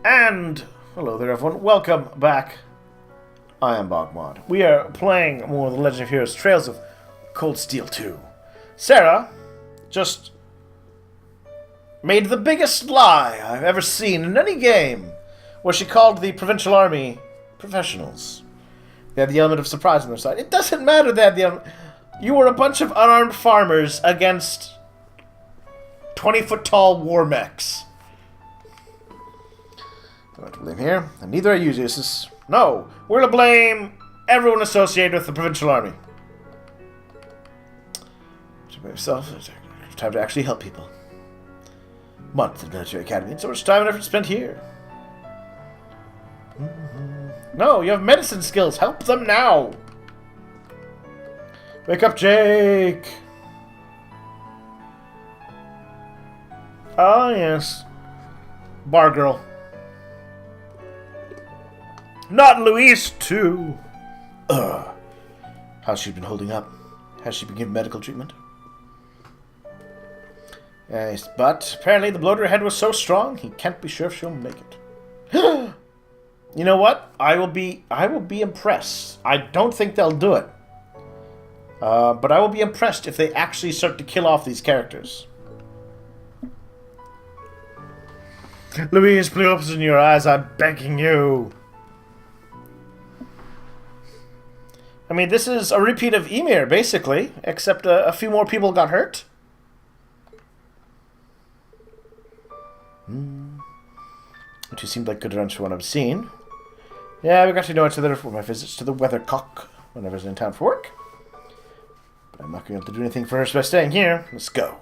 And hello there, everyone. Welcome back. I am BogMod. We are playing more of the Legend of Heroes Trails of Cold Steel 2. Sarah just made the biggest lie I've ever seen in any game, where she called the Provincial Army professionals. They had the element of surprise on their side. It doesn't matter they had the element. You were a bunch of unarmed farmers against 20-foot-tall war mechs. Don't to blame here, and neither are you, Jesus. No, we're to blame everyone associated with the Provincial Army. To blame yourself, it's time to actually help people. Month at Military Academy, and so much time and effort spent here. No, you have medicine skills. Help them now. Wake up, Jake. Ah, yes. Bar girl. Not Louise, too. How's she been holding up? Has she been given medical treatment? Yes, but apparently the blow to her head was so strong, he can't be sure if she'll make it. You know what? I will be impressed. I don't think they'll do it. But I will be impressed if they actually start to kill off these characters. Louise, please open your eyes, I'm begging you. I mean, this is a repeat of Ymir, basically, except a few more people got hurt. Which seemed like good runs for what I've seen. Yeah, we got to know each other for my visits to the Weathercock when I was in town for work. But I'm not going to have to do anything first by staying here. Let's go.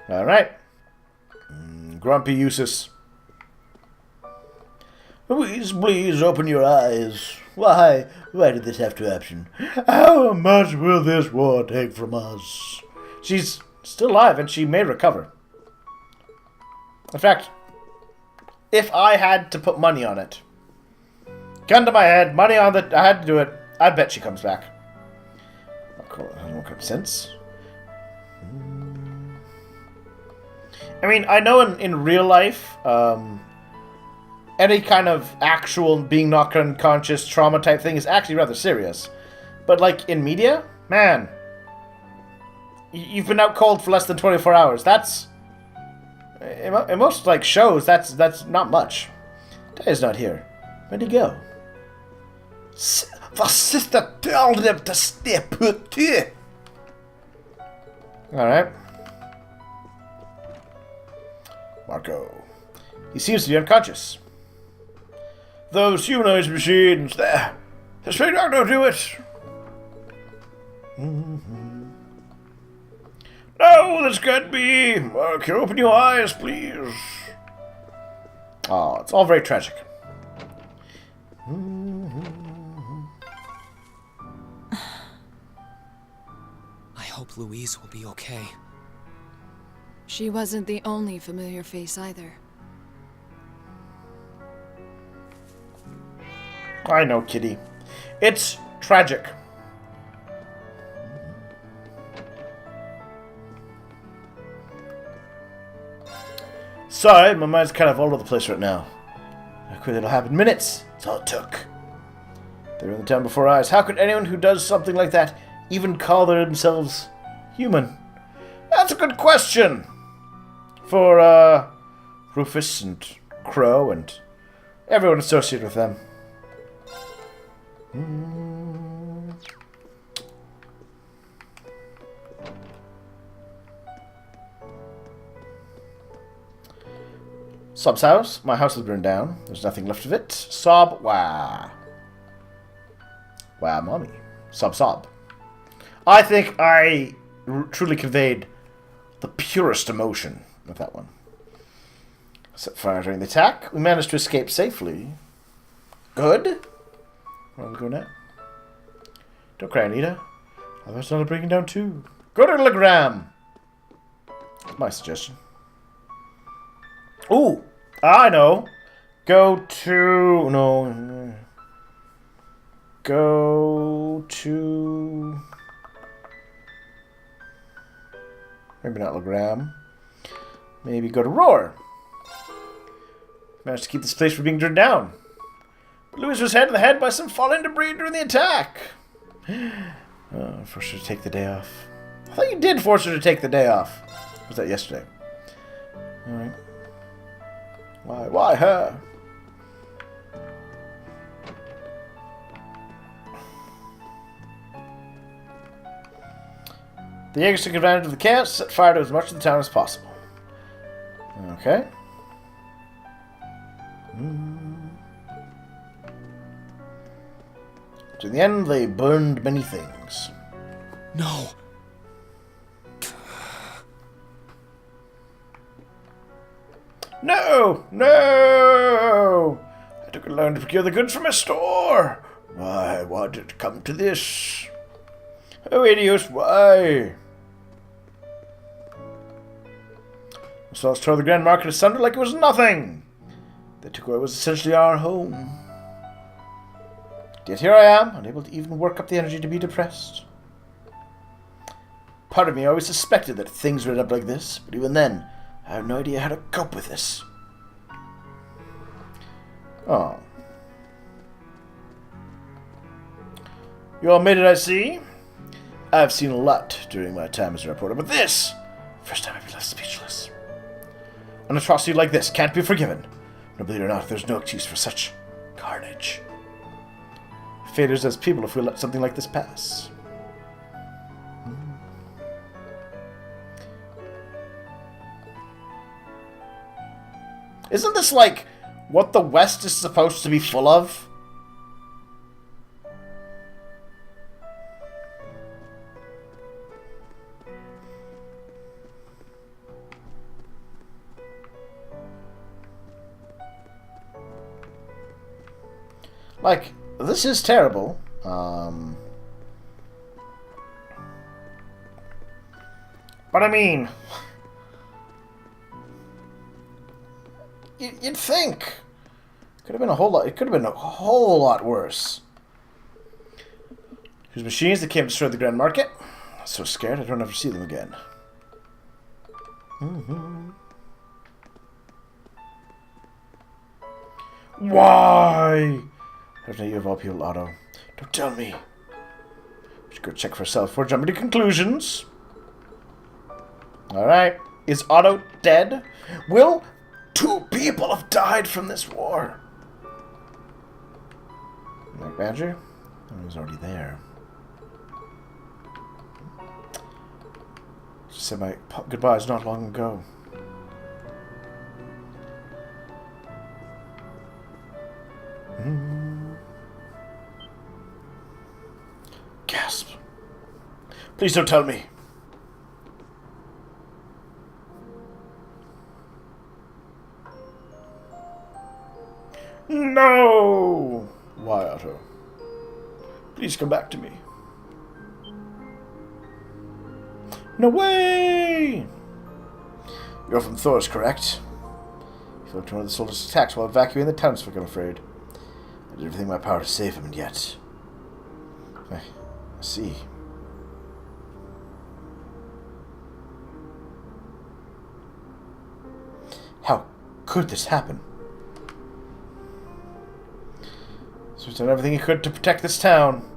Alright. Grumpy Eustace. Louise, please open your eyes. Why did this have to happen? How much will this war take from us? She's still alive and she may recover. In fact, if I had to put money on it, gun to my head, money on the, I had to do it, I bet she comes back. That won't make sense. I mean, I know in real life, any kind of actual being knocked unconscious trauma type thing is actually rather serious. But like in media, man, you've been out cold for less than 24 hours. That's in most like shows. That's not much. Daddy's not here. Where'd he go? The sister told him to stay put here. All right, Marco. He seems to be unconscious. Those humanoid machines there. The straight dog don't do it. No, this can't be. Can you open your eyes, please? Oh, it's all very tragic. I hope Louise will be okay. She wasn't the only familiar face either. I know, kitty. It's tragic. Sorry, my mind's kind of all over the place right now. I quit it'll happen in minutes. That's all it took. They were in the town before our eyes. How could anyone who does something like that even call themselves human? That's a good question. For, Rufus and Crow and everyone associated with them. Sob's house. My house has burned down. There's nothing left of it. Sob. Wah. Wah, mommy. Sob. I think I truly conveyed the purest emotion with that one. Set fire during the attack. We managed to escape safely. Good. Where are we going now? Don't cry, Anita. I've started breaking down too. Go to Legram. That's my suggestion. Ooh, I know. Go to... No. Go to... Maybe not Legram. Maybe go to Roar. Managed to keep this place from being turned down. But Louis was hit in the head by some falling debris during the attack. Forced her to take the day off. I thought you did force her to take the day off. Or was that yesterday? Alright. Why her? The Jaegers took advantage of the chaos to set fire to as much of the town as possible. Okay. To the end, they burned many things. No. No! No! I took a loan to procure the goods from a store. Why did it come to this? Oh, idiots, why? The Souls tore the Grand Market asunder like it was nothing. They took what was essentially our home. Yet here I am, unable to even work up the energy to be depressed. Part of me always suspected that things would end up like this, but even then, I have no idea how to cope with this. Oh. You all made it, I see. I've seen a lot during my time as a reporter, but this, first time I've been left speechless. An atrocity like this can't be forgiven. No, believe it or not, there's no excuse for such carnage. Failures as people if we let something like this pass. Isn't this like what the West is supposed to be full of? Like, this is terrible. But I mean, you'd think could have been a whole lot. It could have been a whole lot worse. There's machines that came to destroy the Grand Market. I'm so scared I don't ever see them again. Why? There's you of all people, Otto. Don't tell me. We should go check for ourselves before jumping to conclusions. Alright. Is Otto dead? Will 2 people have died from this war? Black Badger? Oh, he was already there. She said my goodbyes not long ago. Gasp. Please don't tell me. No! Why, Otto? Please come back to me. No way! You're from Thor's, correct? You fell to one of the soldiers' attacks while evacuating the townsfolk, I'm afraid. I did everything in my power to save him, and yet... I see. How could this happen? So he's done everything he could to protect this town.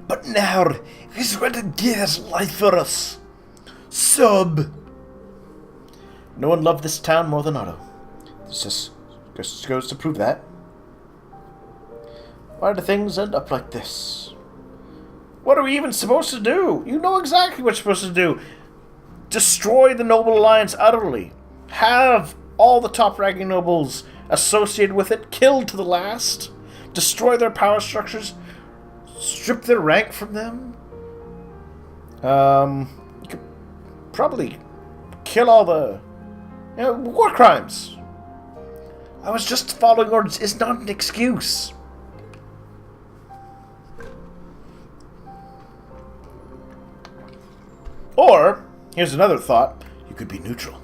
But now, he's going to give his life for us. Sub. No one loved this town more than Otto. This just goes to prove that. Why do things end up like this? What are we even supposed to do? You know exactly what you're supposed to do. Destroy the Noble Alliance utterly. Have all the top-ranking nobles associated with it killed to the last. Destroy their power structures. Strip their rank from them. You could probably kill all the war crimes. I was just following orders. It's not an excuse. Or, here's another thought. You could be neutral.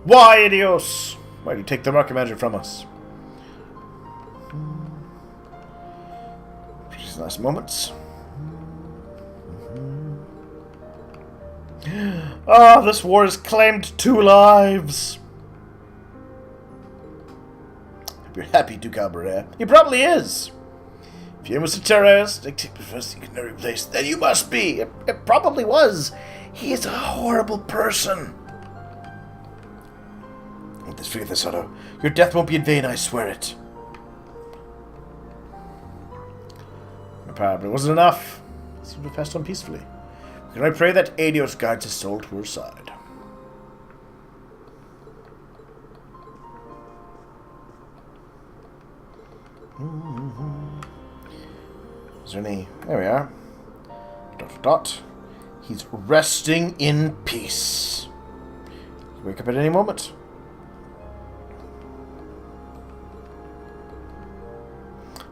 Why, idios? Why do you take the market manager from us? These last moments. Ah, this war has claimed 2 lives. You're happy, Duke Alberea. He probably is. If he was a terrorist, secondary place, then you must be. It probably was. He is a horrible person. Let's figure this out. Your death won't be in vain, I swear it. Apparently it wasn't enough. He seemed to have passed on peacefully. Can I pray that Adios guides his soul to her side? Is there any... There we are. ... He's resting in peace. He'll wake up at any moment.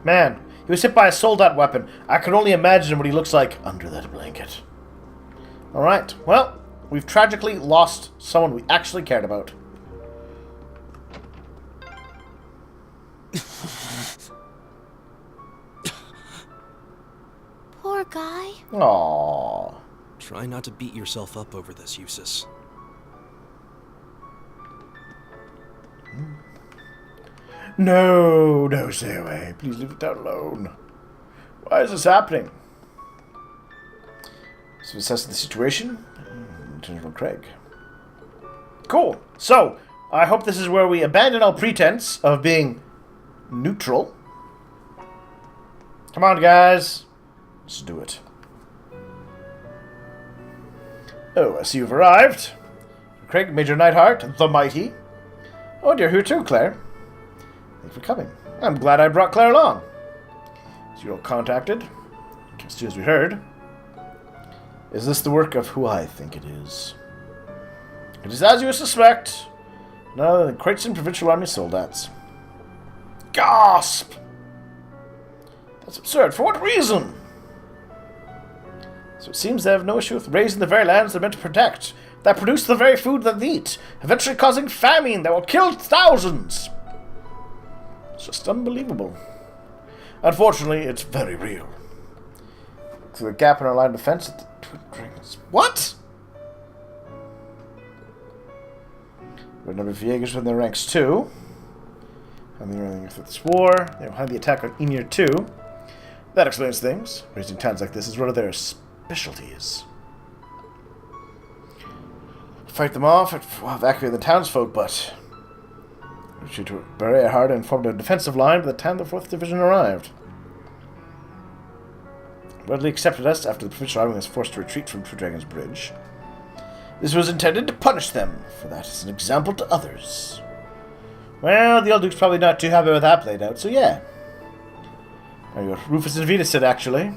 Man, he was hit by a soldat weapon. I can only imagine what he looks like under that blanket. Alright, well, we've tragically lost someone we actually cared about. Poor guy. Aww. Try not to beat yourself up over this, Eustace. No, no, stay away. Please leave it down alone. Why is this happening? So assessing the situation, General Craig. Cool. So, I hope this is where we abandon all pretense of being neutral. Come on, guys. Let's do it. Oh, I see you've arrived. Craig, Major Nightheart, the Mighty. Oh, dear, who too, Claire? Thank you for coming. I'm glad I brought Claire along. So you're all contacted. As soon as we heard. Is this the work of who I think it is? It is as you suspect. None other than Kraitson Provincial Army soldats. Gasp! That's absurd. For what reason? So it seems they have no issue with raising the very lands they're meant to protect, that produce the very food that they eat, eventually causing famine that will kill thousands. It's just unbelievable. Unfortunately, it's very real. Through a gap in our line of defense at the Twin Dragons. What? Red number of Jaegers within their ranks too. And they're running through this war. They're behind the attack on Emir 2. That explains things. Raising towns like this is one of their specialties. Fight them off and evacuate the townsfolk, but retreat to bury it hard and formed a defensive line by the time the 4th Division arrived. Readily accepted us after the provincial army was forced to retreat from Two Dragons Bridge. This was intended to punish them for that as an example to others. Well, the old Duke's probably not too happy with that played out, so yeah. There you go. Rufus and Vita said, actually.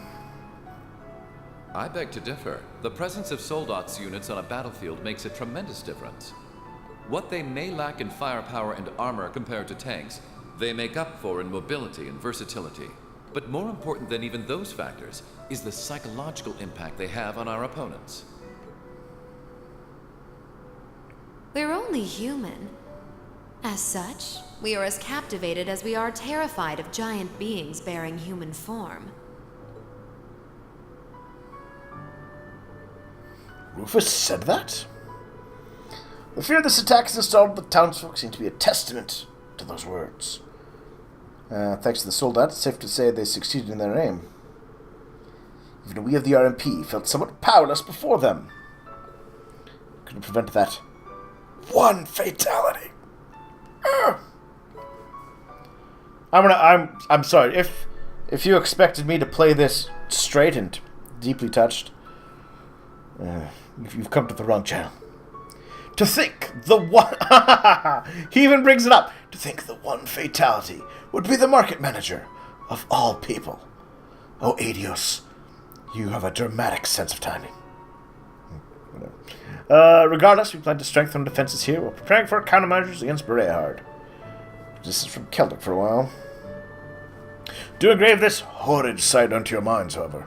I beg to differ. The presence of soldats units on a battlefield makes a tremendous difference. What they may lack in firepower and armor compared to tanks, they make up for in mobility and versatility. But more important than even those factors is the psychological impact they have on our opponents. We're only human. As such, we are as captivated as we are terrified of giant beings bearing human form. Rufus said that? The fear this attack has installed with the townsfolk seemed to be a testament to those words. Thanks to the soldats, it's safe to say they succeeded in their aim. Even we of the RMP felt somewhat powerless before them. Couldn't prevent that one fatality. I'm sorry. If you expected me to play this straight and deeply touched, you've come to the wrong channel. To think the one... he even brings it up. To think the one fatality would be the market manager of all people. Oh, Adios, you have a dramatic sense of timing. Regardless, we plan to strengthen our defenses here while preparing for countermeasures against Berehard. This is from Celtic for a while. Do engrave this horrid sight onto your minds, however.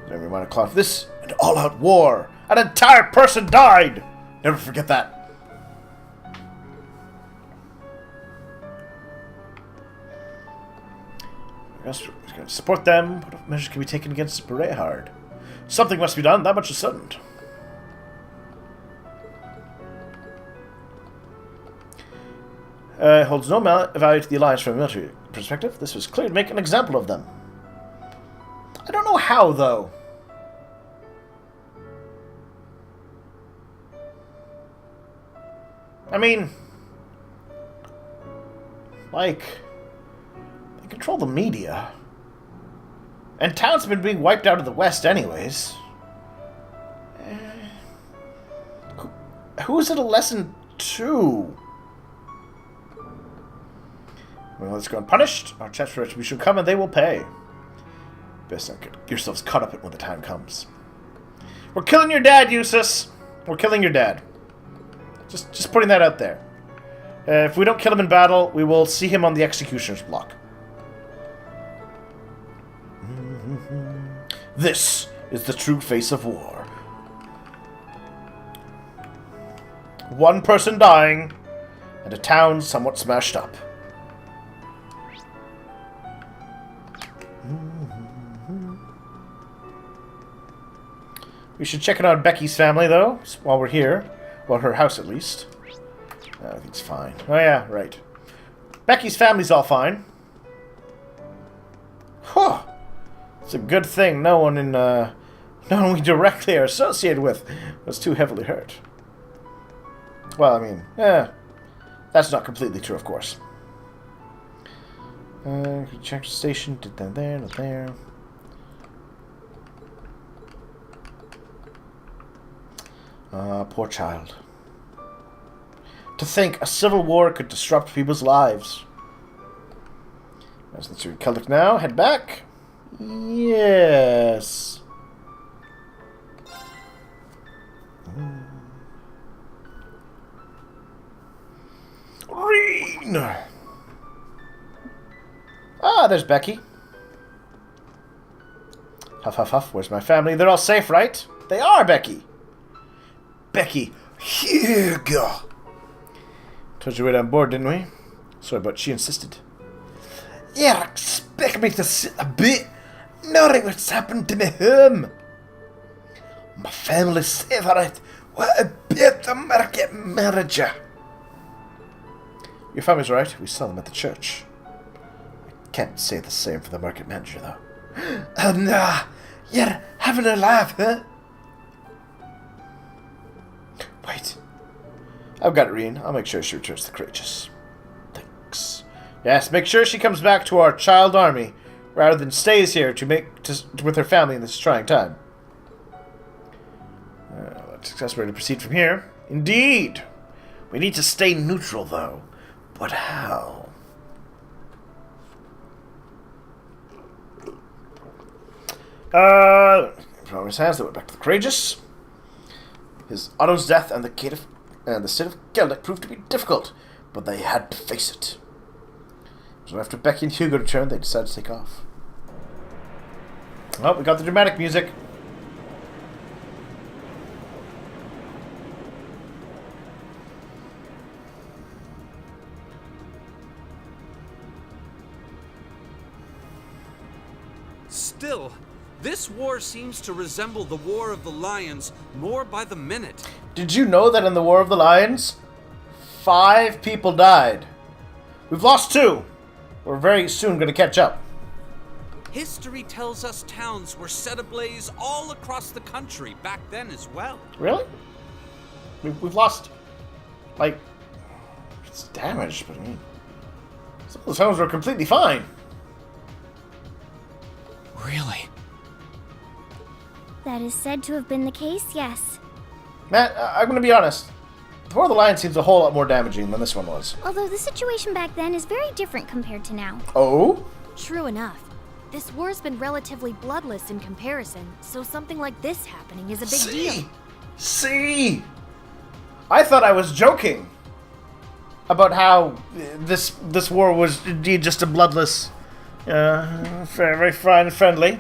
Never mind a cloth for this, an all-out war. An entire person died! Never forget that. I guess we're going to support them. What measures can be taken against Berehard? Something must be done, that much is certain. Holds no value to the Alliance from a military perspective. This was clear to make an example of them. I don't know how, though. I mean, like, they control the media. And towns have been being wiped out of the West anyways. Who is it a lesson to? Well, let's go unpunished. Our chance for retribution will come and they will pay. Best not get yourselves caught up in when the time comes. We're killing your dad, Eustace. We're killing your dad. Just putting that out there. If we don't kill him in battle, we will see him on the executioner's block. This is the true face of war. One person dying, and a town somewhat smashed up. We should check in on Becky's family, though, while we're here. Well, her house, at least. I think it's fine. Oh, yeah, right. Becky's family's all fine. Huh. It's a good thing no one we directly are associated with was too heavily hurt. Well, I mean, that's not completely true, of course. Check the station. Did that there, not there. Poor child. To think a civil war could disrupt people's lives. Let's read Celtic now. Head back. Yes. Reen. Ah, there's Becky. Huff, huff, huff. Where's my family? They're all safe, right? They are, Becky. Becky, Hugo. Told you we'd on board, didn't we? Sorry, but she insisted. You expect me to sit a bit, knowing what's happened to me home. My family's safe, alright. What about the market manager? Your family's right. We saw them at the church. I can't say the same for the market manager, though. Oh, nah. You're having a laugh, huh? Wait. I've got it, Reen. I'll make sure she returns to Courageous. Thanks. Yes, make sure she comes back to our child army, rather than stays here with her family in this trying time. Let's discuss where to proceed from here. Indeed! We need to stay neutral, though. But how? From his hands, they went back to the Courageous. His Otto's death and the state of Celtic proved to be difficult, but they had to face it. So after Becky and Hugo returned, they decided to take off. Oh, we got the dramatic music. Still, this war seems to resemble the War of the Lions more by the minute. Did you know that in the War of the Lions, 5 people died? We've lost 2. We're very soon going to catch up. History tells us towns were set ablaze all across the country back then as well. Really? We've lost, like, it's damaged, but I mean, some of those homes were completely fine. Really? That is said to have been the case, yes. Matt, I'm going to be honest. The War of the Lions seems a whole lot more damaging than this one was. Although the situation back then is very different compared to now. Oh? True enough. This war's been relatively bloodless in comparison, so something like this happening is a big deal. See? I thought I was joking about how this war was indeed just a bloodless, very, very fine and friendly.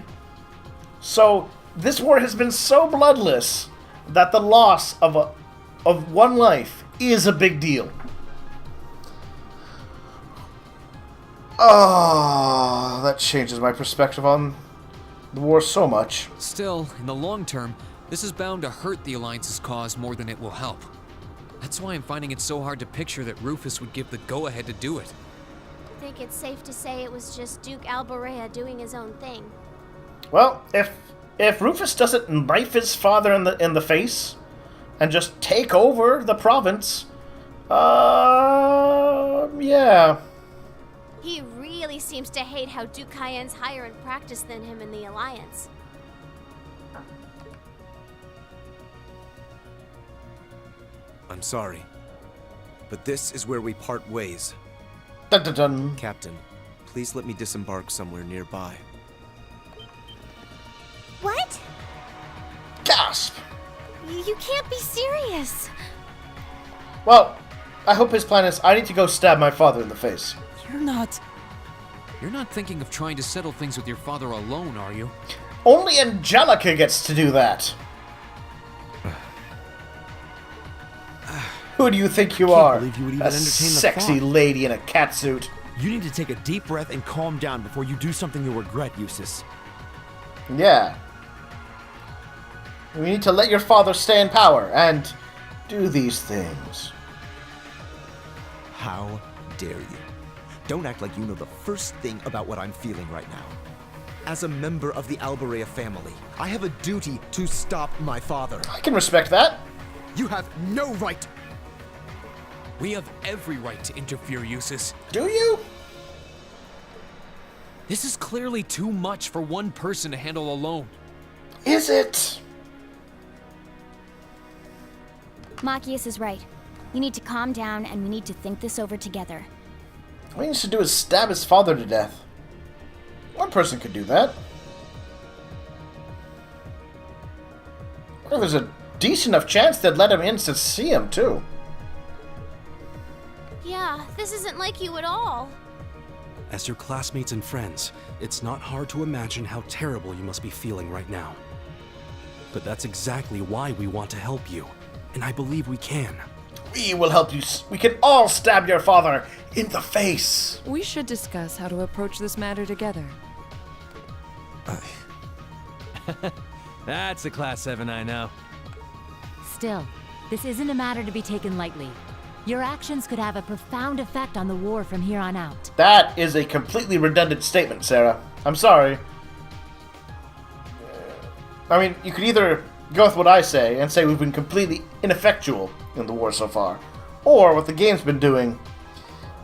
So this war has been so bloodless that the loss of one life is a big deal. Oh, that changes my perspective on the war so much. Still, in the long term, this is bound to hurt the Alliance's cause more than it will help. That's why I'm finding it so hard to picture that Rufus would give the go-ahead to do it. I think it's safe to say it was just Duke Alborea doing his own thing. Well, if Rufus doesn't knife his father in the face and just take over the province, yeah. He really seems to hate how Duke Cayenne's higher in practice than him in the Alliance. I'm sorry, but this is where we part ways. Dun, dun, dun. Captain, please let me disembark somewhere nearby. What? Gasp! You can't be serious. Well, I hope his plan is I need to go stab my father in the face. You're not thinking of trying to settle things with your father alone, are you? Only Angelica gets to do that. Who do you think you are? Believe you would even A entertain the sexy thought. lady in a catsuit. You need to take a deep breath and calm down before you do something you'll regret, Eustace. Yeah. You need to let your father stay in power and do these things. How dare you? Don't act like you know the first thing about what I'm feeling right now. As a member of the Alborea family, I have a duty to stop my father. I can respect that. You have no right. We have every right to interfere, Eustace. Do you? This is clearly too much for one person to handle alone. Is it? Machias is right. You need to calm down, and we need to think this over together. All he needs to do is stab his father to death. One person could do that. Well, there's a decent enough chance they'd let him in to see him, too. Yeah, this isn't like you at all. As your classmates and friends, it's not hard to imagine how terrible you must be feeling right now. But that's exactly why we want to help you, and I believe we can. We will help you. We can all stab your father in the face. We should discuss how to approach this matter together. That's a Class 7 I know. Still, this isn't a matter to be taken lightly. Your actions could have a profound effect on the war from here on out. That is a completely redundant statement, Sarah. I'm sorry. I mean, you could either go with what I say and say we've been completely ineffectual in the war so far, or what the game's been doing,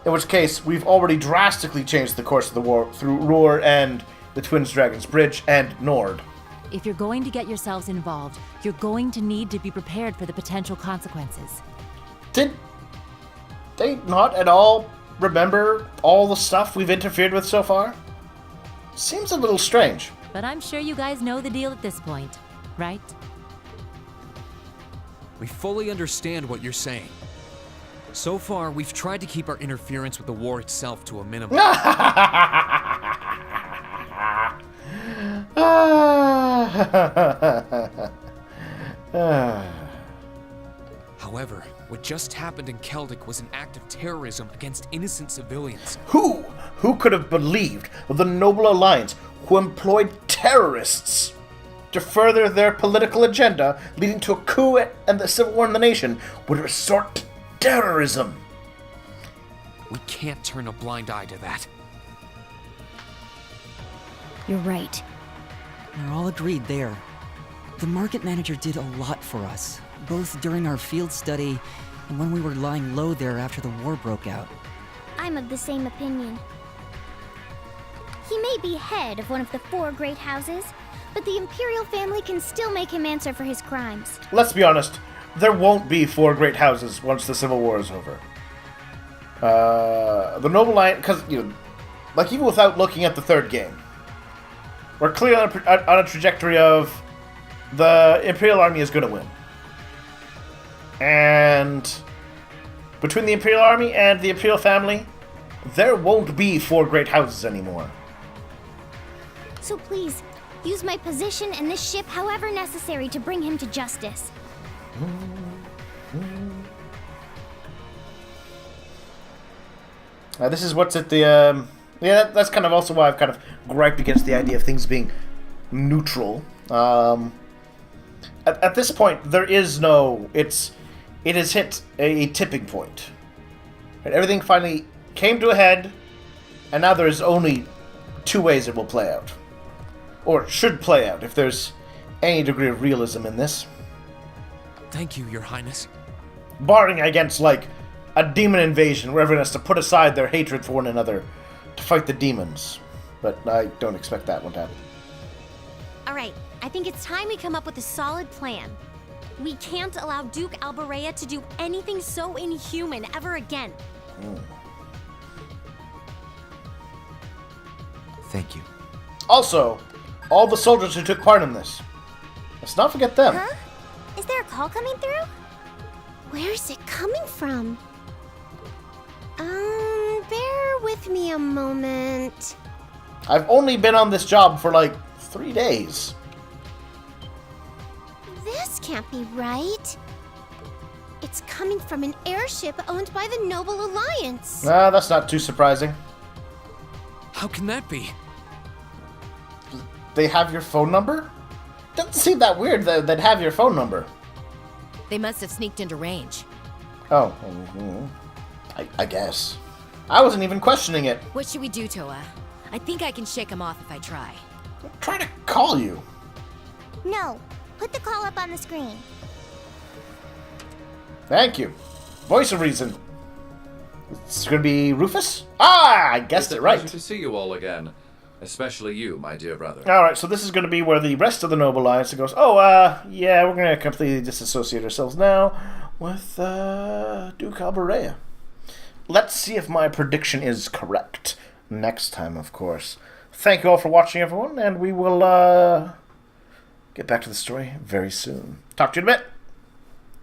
in which case we've already drastically changed the course of the war through Roar and the Twins Dragons Bridge and Nord. If you're going to get yourselves involved, you're going to need to be prepared for the potential consequences. Did they not at all remember all the stuff we've interfered with so far? Seems a little strange. But I'm sure you guys know the deal at this point, right? We fully understand what you're saying. So far, we've tried to keep our interference with the war itself to a minimum. However, what just happened in Celtic was an act of terrorism against innocent civilians. Who could have believed the Noble Alliance, who employed terrorists to further their political agenda, leading to a coup and the civil war in the nation, would resort to terrorism? We can't turn a blind eye to that. You're right. We're all agreed there. The market manager did a lot for us, both during our field study and when we were lying low there after the war broke out. I'm of the same opinion. He may be head of one of the 4 great houses, but the Imperial family can still make him answer for his crimes. Let's be honest, there won't be 4 great houses once the Civil War is over. The Noble Alliance, because, like, even without looking at the 3rd game, we're clearly on a trajectory of the Imperial Army is going to win. And between the Imperial Army and the Imperial family, there won't be 4 great houses anymore. So please, use my position and this ship however necessary to bring him to justice. This is what's at the, yeah, that's kind of also why I've kind of griped against the idea of things being neutral. At this point, there is no, it's it has hit a tipping point. Right, everything finally came to a head, and now there's only two ways it will play out. Or should play out, if there's any degree of realism in this. Thank you, Your Highness. Barring against, like, a demon invasion where everyone has to put aside their hatred for one another to fight the demons. But I don't expect that one to happen. Alright, I think it's time we come up with a solid plan. We can't allow Duke Alberea to do anything so inhuman ever again. Thank you. Also, all the soldiers who took part in this. Let's not forget them. Huh? Is there a call coming through? Where's it coming from? Bear with me a moment. I've only been on this job for like 3 days. This can't be right. It's coming from an airship owned by the Noble Alliance. That's not too surprising. How can that be? They have your phone number? Doesn't seem that weird that they'd have your phone number. They must have sneaked into range. Oh, I guess. I wasn't even questioning it. What should we do, Toa? I think I can shake them off if I try. I'm trying to call you. No, put the call up on the screen. Thank you. Voice of reason. It's gonna be Rufus? Ah, I guessed it right. Pleasure to see you all again. Especially you, my dear brother. Alright, so this is going to be where the rest of the Noble Alliance goes, yeah, we're going to completely disassociate ourselves now with Duke Alberea. Let's see if my prediction is correct. Next time, of course. Thank you all for watching, everyone, and we will get back to the story very soon. Talk to you in a bit.